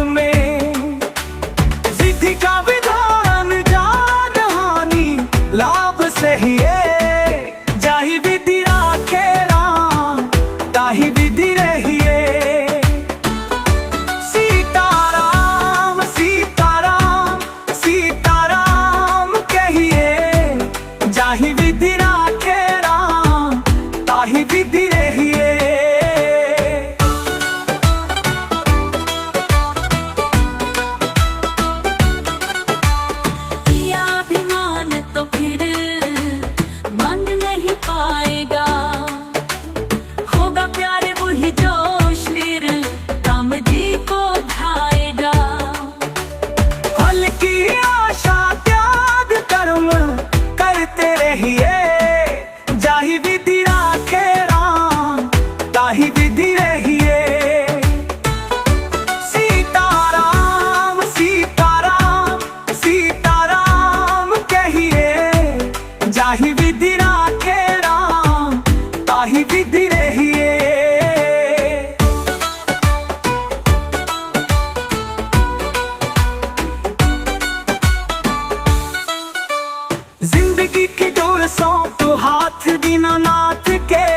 में। विधि का विधान जान हानि लाभ से ही जाहि विधि राखे राम ताहि विधि रहिए। सीताराम सीताराम सीताराम कहिए, जाहि विधि राखे राम ताहि विधि रहिए। पाएगा होगा प्यारे वही जो श्री राम जी को ढाएगा। फल की आशा त्याग कर्म करते रहिए, जाहि विधि राखे राम ताहि विधि रहिए। सीताराम सीताराम सीताराम कहिए, जाहि विधि राखे राम ताहि विधि रहिए। जिंदगी की डोर सौंप तो हाथ दीनानाथ के,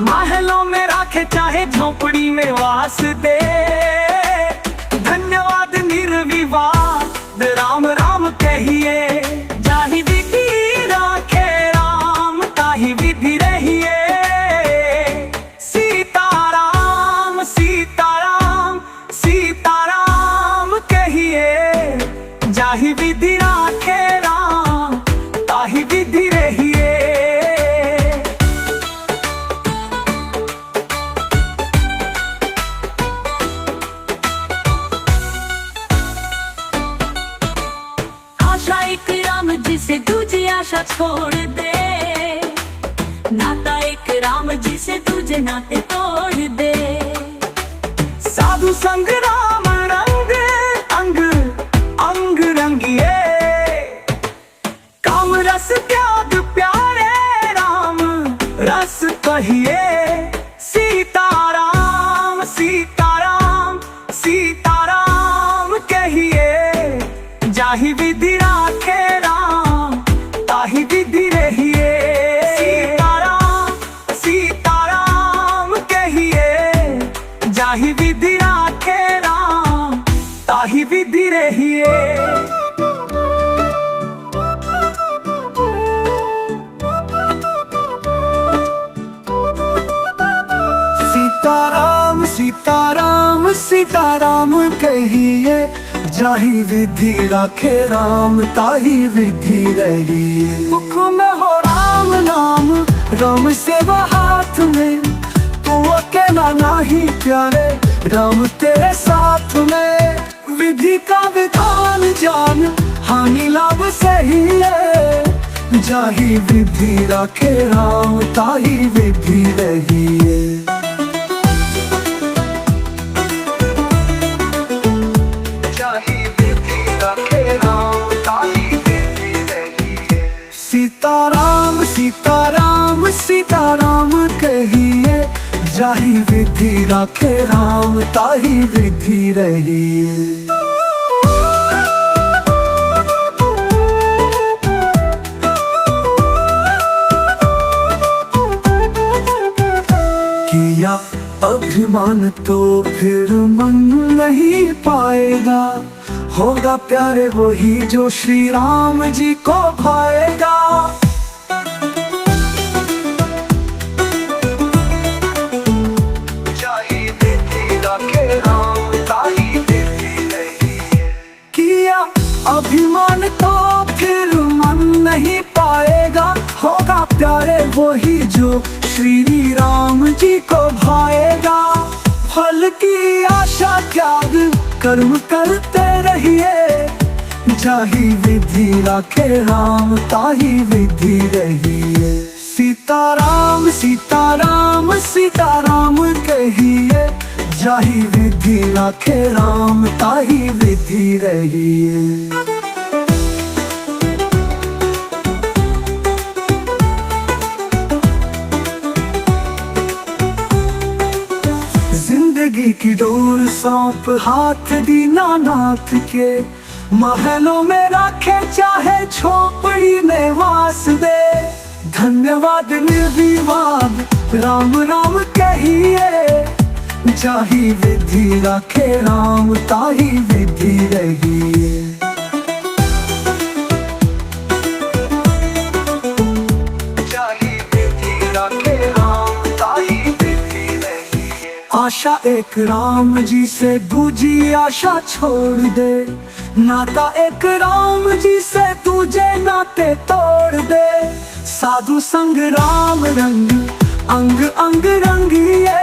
महलों में राखे चाहे झोपड़ी में वास दे। धन्यवाद निर्विवाद राम राम कहिए, जाहि विधि राखे राम ताहि विधि रहिए। सीताराम सीताराम सीताराम कहिए, जाहि विधि राखे राम ताहि विधि रहिए। आशा एक राम जी से दूजी आशा छोड़ दे, नाता एक राम जी से दूजे नाते तोड़ दे। साधु संग राम रंग अंग अंग रंगिए, काम रस त्याग प्यारे राम रस कहिए। सीताराम सीताराम सीताराम कहिए, जाहि विधि राखे राम ताहि विधि रहिए। सीताराम सीताराम कहिए, जाहि विधि राखे राम ताहि विधि रहिए। सीताराम सीताराम सीताराम कहिए, जाहि विधि राखे राम ताहि विधि रहिए। मुख में हो राम नाम राम सेवा हाथ में, तू अकेला नाही प्यारे राम तेरे साथ में। विधि का विधान जान हानि लाभ से ही जाहि विधि राखे राम ताहि विधि रहिए। सीताराम सीताराम सीताराम कहिए, जाहि विधि राखे राम ताहि विधि रहिए। किया अभिमान तो फिर मन नहीं पाएगा, होगा प्यारे वही जो श्री राम जी को भाएगा। जाहि विधि राखे राम ताहि विधि रहिए। किया अभिमान तो फिर मन नहीं पाएगा, होगा प्यारे वही जो श्री राम जी को भाएगा। फल की आशा त्याग कर्म करते रहिए, जाहि विधि राखे राम ताहि विधि रहिए। सीताराम सीताराम सीताराम कहिए, जाहि विधि राखे राम ताहि विधि रहिए। जिंदगी की डोर सौंप हाथ दीना नाथ के, महलों में रखे चाहे झोपड़ी में वास दे। धन्यवाद निर्विवाद राम राम कहिए, जाहि विधि रखे राम ताहि विधि रहिए। जाहि विधि रखे राम ताहि विधि रहिए। आशा एक राम जी से दूजी आशा छोड़ दे, नाता एक राम जी से तुझे नाते तोड़ दे। साधु संग राम रंग अंग अंग रंगिए,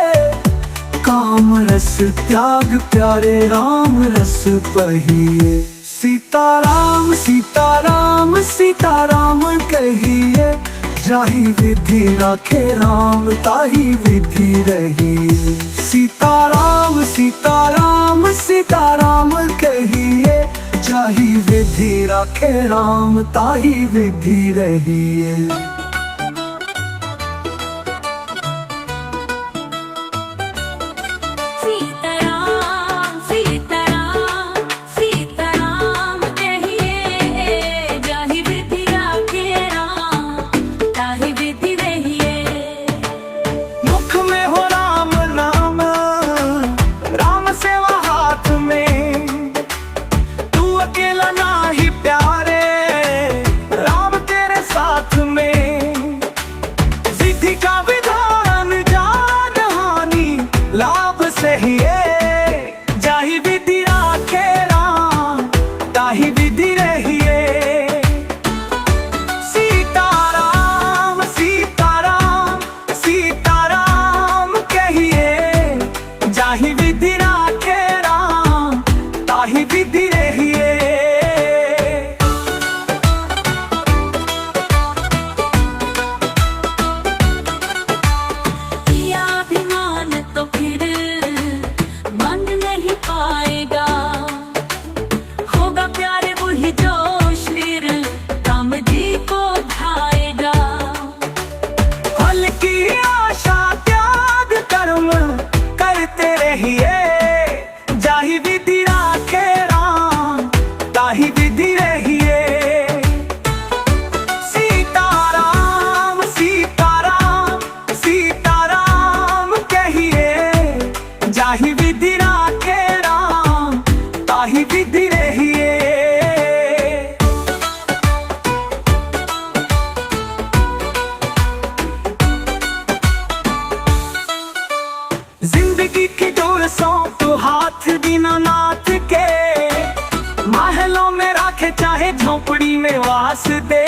काम रस त्याग प्यारे राम रस पहिए। सीताराम सीताराम सीताराम कहिए, जाहि विधि राखे राम ताहि विधि रहिए। सीताराम सीताराम सीताराम कहिए, जाहि विधि राखे राम ताहि विधि रहिए। सीताराम सीताराम सीताराम कहिए, जाहि विधि राखे राम ताहि विधि रहिए। मुख में हो राम नाम, राम सेवा हाथ में, तू अकेला नाही प्यारे, राम तेरे साथ में। सिद्धि का विधान जान हानि लाभ सही है, जाहि विधि राखे राम ताहि विधि रहिए। सीताराम सीताराम सीताराम कहिए, जाहि विधि राखे राम ताहि विधि रहिए। किया अभिमान तो फिर मन नहीं पाएगा, होगा प्यारे वही जो फिर राम जी को ढाएगा। फल की आशा त्याग कर्म करते रहिए, जाहि विधि राखे राम ताहि विधि रहिए। सीताराम सीताराम सीताराम कहिए, जाहि विधि राखे राम ताहि विधि रहिए। जिंदगी की डोर सौंप हाथ दीनानाथ के, महलों में रखे चाहे झोपड़ी में वास दे।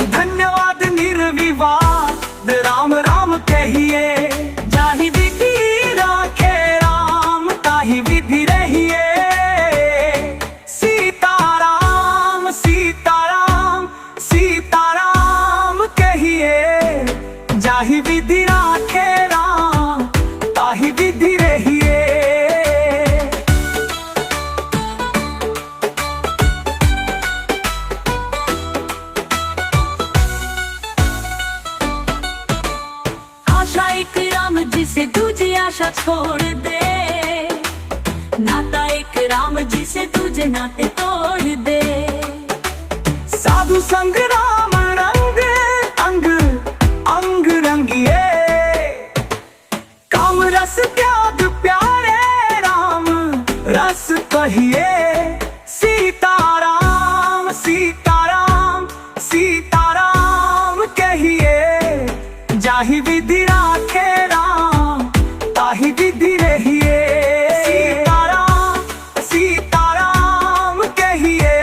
धन्यवाद निर्विवाद राम राम कहिए, जाहि विधि राखे राम ताहि विधि रहिए। सीताराम सीताराम सीताराम कहिए, जाहि विधि राखे राम ताहि विधि रहिए। आशा एक राम जी से दूजी आशा छोड़ दे, नाता एक राम जी से तुझे नाते तोड़ दे। साधु संग राम रंग अंग अंग रंगिए, काम रस त्याग प्यारे राम रस कहिए। सीताराम सीताराम सीताराम कहिए, जाहि विधि राखे राम ताहि विधि रहिए। सीताराम सीताराम कहिए,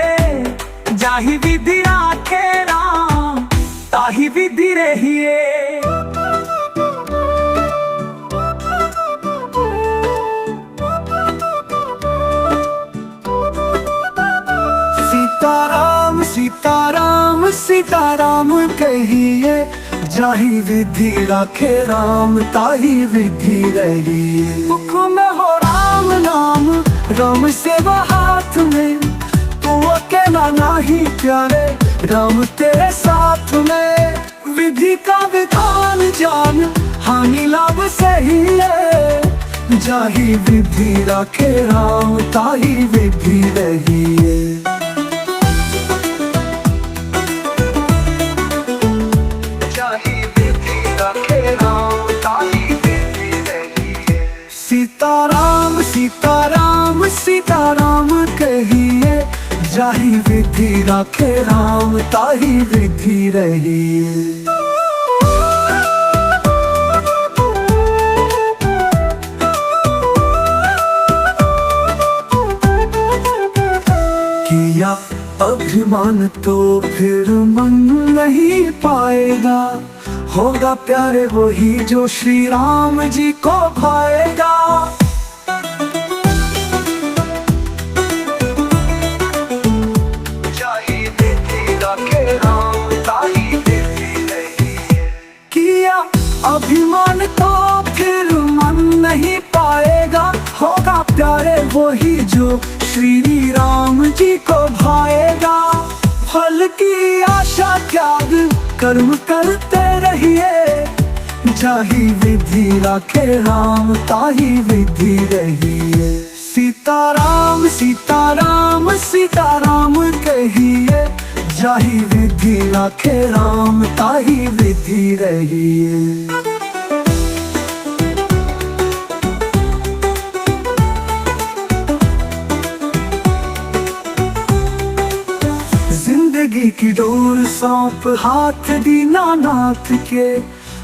जाहि विधि राखे राम ताहि विधि रहिए। सीताराम सीताराम सीताराम कहिए, जाहि विधि राखे राम ताहि विधि रहिए। मुख में हो राम नाम, राम सेवा हाथ में, तू अकेला नाही प्यारे, राम तेरे साथ में। विधि का विधान जान हानि लाभ सही है, जाहि विधि राखे राम ताहि विधि रहिए। जाहि विधि राखे राम ताहि विधि रहिए। सीताराम सीताराम सीताराम कहिए, जाहि विधि राखे राम ताहि विधि रहिए। किया अभिमान तो फिर मन नहीं पाएगा, होगा प्यारे वही जो श्री राम जी को भाएगा। जाहि विधि राखे राम ताहि विधि रहिए। किया अभिमान तो फिर मन नहीं पाएगा, होगा प्यारे वही जो श्री राम जी को भाएगा। फल की आशा त्याग कर्म करते रहिए, जाहि विधि राखे राम ताहि विधि रहिए। सीताराम सीताराम सीताराम कहिए, जाहि विधि राखे राम ताहि विधि रहिए। जिंदगी की डोर सौंप हाथ दीनानाथ के,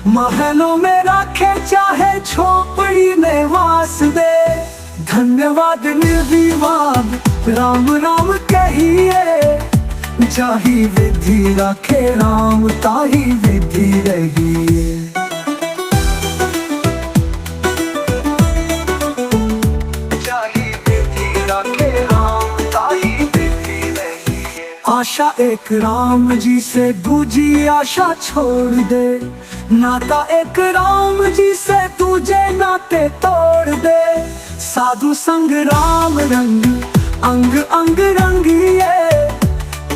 महलों में रखे चाहे झोपड़ी में वास दे। धन्यवाद निर्विवाद राम राम कहिए, जाहि विधि राखे राम ताहि विधि रहिए। जाहि विधि राखे राम ताहि विधि रहिए। आशा एक राम जी से दूजी आशा छोड़ दे, नाता एक राम जी से तुझे नाते तोड़ दे। साधु संग राम रंग अंग अंग रंगिए,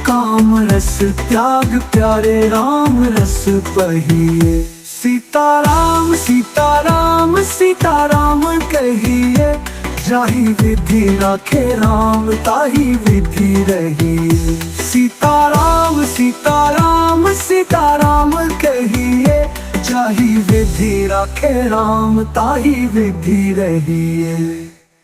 काम रस त्याग प्यारे राम रस पहिए। सीताराम सीताराम सीताराम कहिए, जाहि विधि राखे राम ताहि विधि रहिए। सीताराम सीताराम सीताराम कहिए, जाहि विधि राखे राम ताहि विधि रहिए।